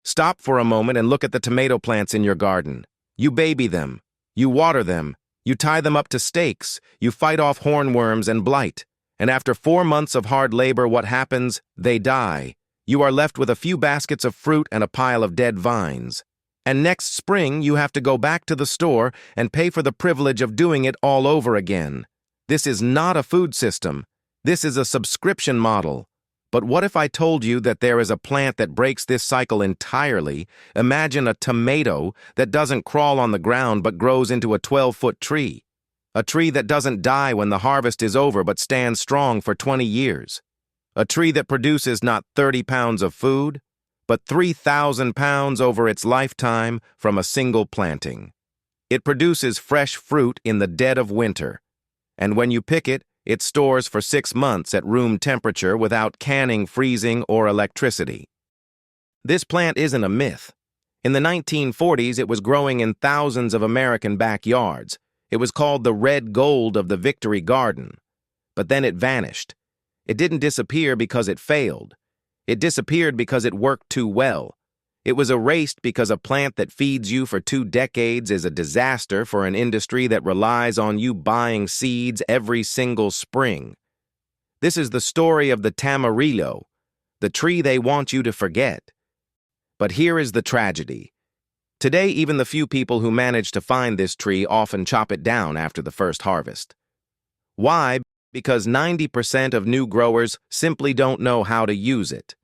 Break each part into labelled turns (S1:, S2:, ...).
S1: Stop for a moment and look at the tomato plants in your garden. You baby them. You water them. You tie them up to stakes. You fight off hornworms and blight. And after 4 months of hard labor, what happens? They die. You are left with a few baskets of fruit and a pile of dead vines. And next spring, you have to go back to the store and pay for the privilege of doing it all over again. This is not a food system. This is a subscription model. But what if I told you that there is a plant that breaks this cycle entirely? Imagine a tomato that doesn't crawl on the ground but grows into a 12-foot tree. A tree that doesn't die when the harvest is over but stands strong for 20 years. A tree that produces not 30 pounds of food, but 3,000 pounds over its lifetime from a single planting. It produces fresh fruit in the dead of winter, and when you pick it, it stores for 6 months at room temperature without canning, freezing, or electricity. This plant isn't a myth. In the 1940s, it was growing in thousands of American backyards. It was called the red gold of the Victory Garden. But then it vanished. It didn't disappear because it failed. It disappeared because it worked too well. It was erased because a plant that feeds you for 2 decades is a disaster for an industry that relies on you buying seeds every single spring. This is the story of the Tamarillo, the tree they want you to forget. But here is the tragedy. Today, even the few people who manage to find this tree often chop it down after the first harvest. Why? Because 90% of new growers simply don't know how to use it.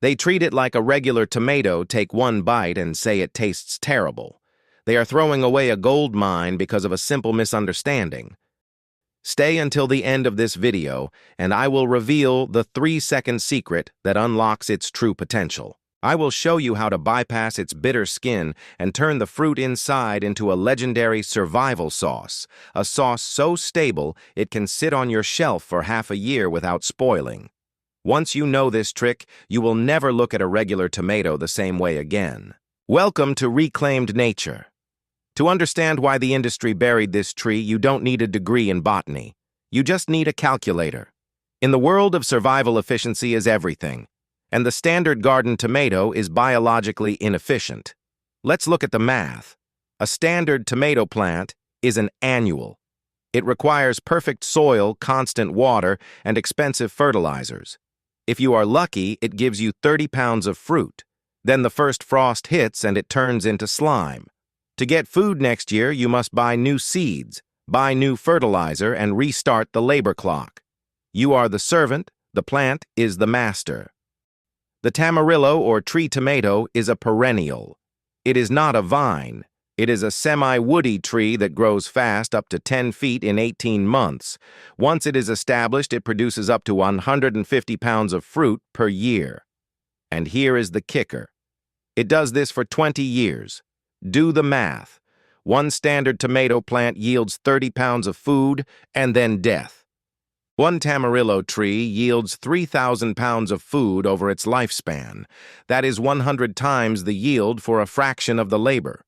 S1: They treat it like a regular tomato, take one bite and say it tastes terrible. They are throwing away a gold mine because of a simple misunderstanding. Stay until the end of this video, and I will reveal the 3-second secret that unlocks its true potential. I will show you how to bypass its bitter skin and turn the fruit inside into a legendary survival sauce, a sauce so stable it can sit on your shelf for half a year without spoiling. Once you know this trick, you will never look at a regular tomato the same way again. Welcome to Reclaimed Nature. To understand why the industry buried this tree, you don't need a degree in botany. You just need a calculator. In the world of survival, efficiency is everything. And the standard garden tomato is biologically inefficient. Let's look at the math. A standard tomato plant is an annual. It requires perfect soil, constant water, and expensive fertilizers. If you are lucky, it gives you 30 pounds of fruit. Then the first frost hits and it turns into slime. To get food next year, you must buy new seeds, buy new fertilizer, and restart the labor clock. You are the servant, the plant is the master. The Tamarillo or tree tomato is a perennial. It is not a vine. It is a semi-woody tree that grows fast, up to 10 feet in 18 months. Once it is established, it produces up to 150 pounds of fruit per year. And here is the kicker. It does this for 20 years. Do the math. One standard tomato plant yields 30 pounds of food and then death. One Tamarillo tree yields 3,000 pounds of food over its lifespan. That is 100 times the yield for a fraction of the labor.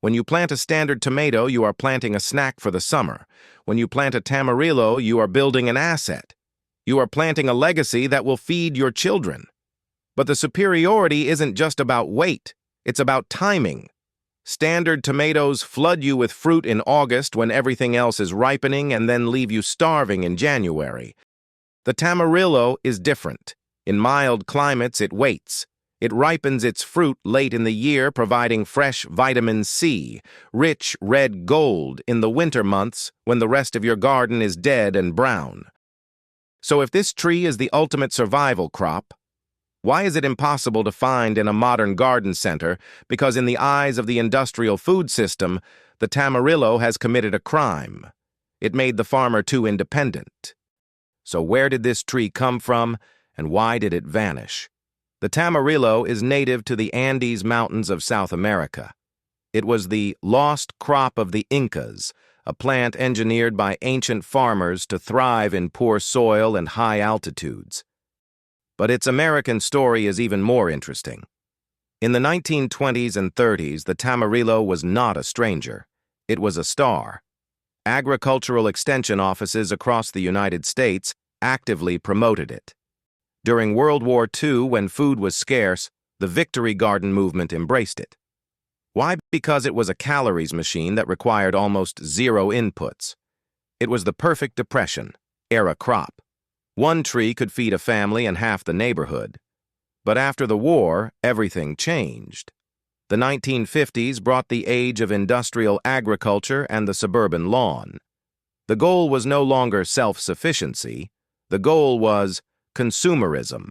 S1: When you plant a standard tomato, you are planting a snack for the summer. When you plant a Tamarillo, you are building an asset. You are planting a legacy that will feed your children. But the superiority isn't just about weight. It's about timing. Standard tomatoes flood you with fruit in August when everything else is ripening and then leave you starving in January. The Tamarillo is different. In mild climates, it waits. It ripens its fruit late in the year, providing fresh vitamin C, rich red gold in the winter months when the rest of your garden is dead and brown. So if this tree is the ultimate survival crop, why is it impossible to find in a modern garden center? Because in the eyes of the industrial food system, the Tamarillo has committed a crime. It made the farmer too independent. So where did this tree come from, and why did it vanish? The Tamarillo is native to the Andes Mountains of South America. It was the lost crop of the Incas, a plant engineered by ancient farmers to thrive in poor soil and high altitudes. But its American story is even more interesting. In the 1920s and 30s, the Tamarillo was not a stranger. It was a star. Agricultural extension offices across the United States actively promoted it. During World War II, when food was scarce, The Victory Garden movement embraced it. Why? Because it was a calories machine that required almost zero inputs. It was the perfect Depression-era crop. One tree could feed a family and half the neighborhood. But after the war, everything changed. The 1950s brought the age of industrial agriculture and the suburban lawn. The goal was no longer self-sufficiency. The goal was consumerism.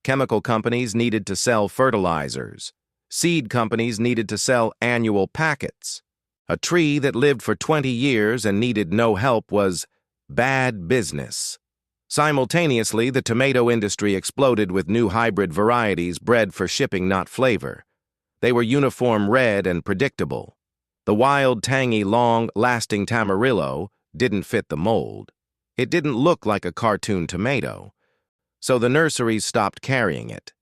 S1: Chemical companies needed to sell fertilizers. Seed companies needed to sell annual packets. A tree that lived for 20 years and needed no help was bad business. Simultaneously, the tomato industry exploded with new hybrid varieties bred for shipping, not flavor. They were uniform red and predictable. The wild, tangy, long-lasting Tamarillo didn't fit the mold. It didn't look like a cartoon tomato. So the nurseries stopped carrying it.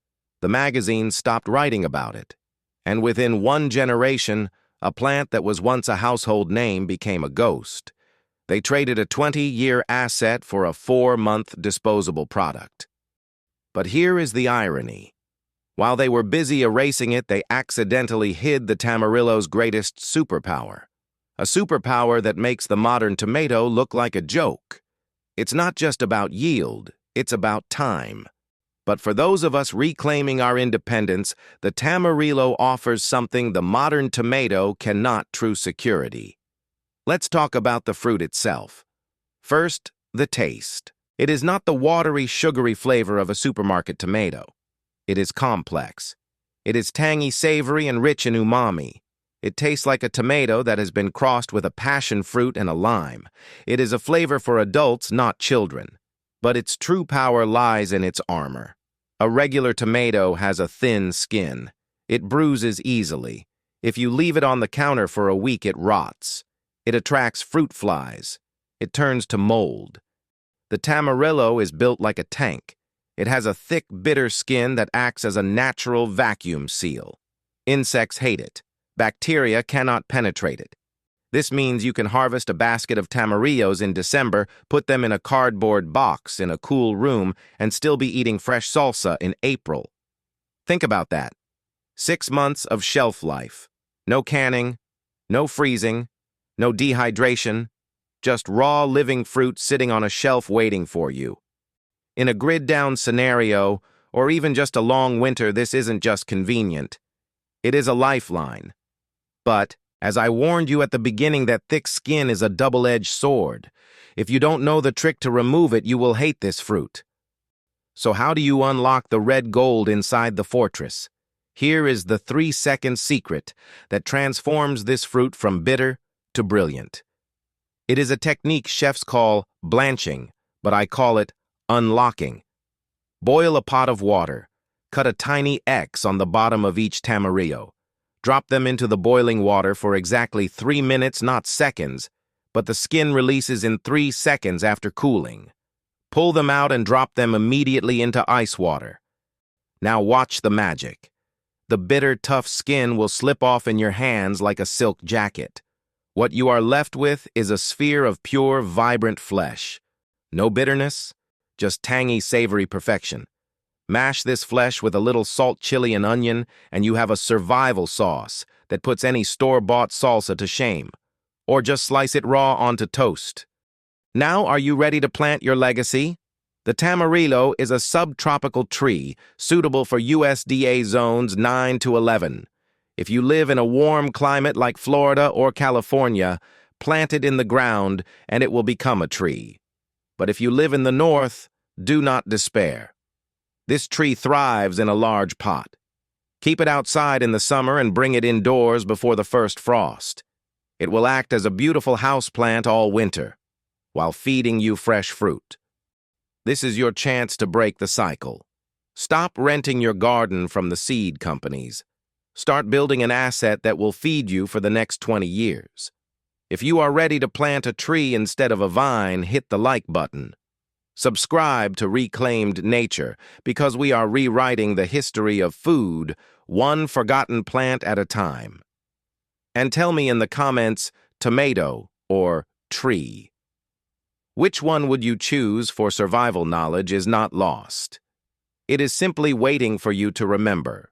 S1: The magazines stopped writing about it. And within one generation, a plant that was once a household name became a ghost. They traded a 20-year asset for a 4-month disposable product. But here is the irony. While they were busy erasing it, they accidentally hid the Tamarillo's greatest superpower. A superpower that makes the modern tomato look like a joke. It's not just about yield, it's about time. But for those of us reclaiming our independence, the Tamarillo offers something the modern tomato cannot: true security. Let's talk about the fruit itself. First, the taste. It is not the watery, sugary flavor of a supermarket tomato. It is complex. It is tangy, savory, and rich in umami. It tastes like a tomato that has been crossed with a passion fruit and a lime. It is a flavor for adults, not children. But its true power lies in its armor. A regular tomato has a thin skin. It bruises easily. If you leave it on the counter for a week, it rots. It attracts fruit flies. It turns to mold. The Tamarillo is built like a tank. It has a thick, bitter skin that acts as a natural vacuum seal. Insects hate it. Bacteria cannot penetrate it. This means you can harvest a basket of tamarillos in December, put them in a cardboard box in a cool room, and still be eating fresh salsa in April. Think about that. 6 months of shelf life. No canning, no freezing, no dehydration, just raw living fruit sitting on a shelf waiting for you. In a grid-down scenario, or even just a long winter, this isn't just convenient. It is a lifeline. But, as I warned you at the beginning, that thick skin is a double-edged sword. If you don't know the trick to remove it, you will hate this fruit. So how do you unlock the red gold inside the fortress? Here is the 3-second secret that transforms this fruit from bitter to brilliant. It is a technique chefs call blanching, but I call it unlocking. Boil a pot of water. Cut a tiny X on the bottom of each tamarillo. Drop them into the boiling water for exactly 3 minutes, not seconds, but the skin releases in 3 seconds after cooling. Pull them out and drop them immediately into ice water. Now watch the magic. The bitter, tough skin will slip off in your hands like a silk jacket. What you are left with is a sphere of pure, vibrant flesh. No bitterness, just tangy, savory perfection. Mash this flesh with a little salt, chili, and onion, and you have a survival sauce that puts any store-bought salsa to shame. Or just slice it raw onto toast. Now, are you ready to plant your legacy? The Tamarillo is a subtropical tree suitable for USDA zones 9 to 11. If you live in a warm climate like Florida or California, plant it in the ground and it will become a tree. But if you live in the north, do not despair. This tree thrives in a large pot. Keep it outside in the summer and bring it indoors before the first frost. It will act as a beautiful houseplant all winter, while feeding you fresh fruit. This is your chance to break the cycle. Stop renting your garden from the seed companies. Start building an asset that will feed you for the next 20 years. If you are ready to plant a tree instead of a vine, hit the like button. Subscribe to Reclaimed Nature, because we are rewriting the history of food, one forgotten plant at a time. And tell me in the comments, tomato or tree. Which one would you choose for survival knowledge is not lost. It is simply waiting for you to remember.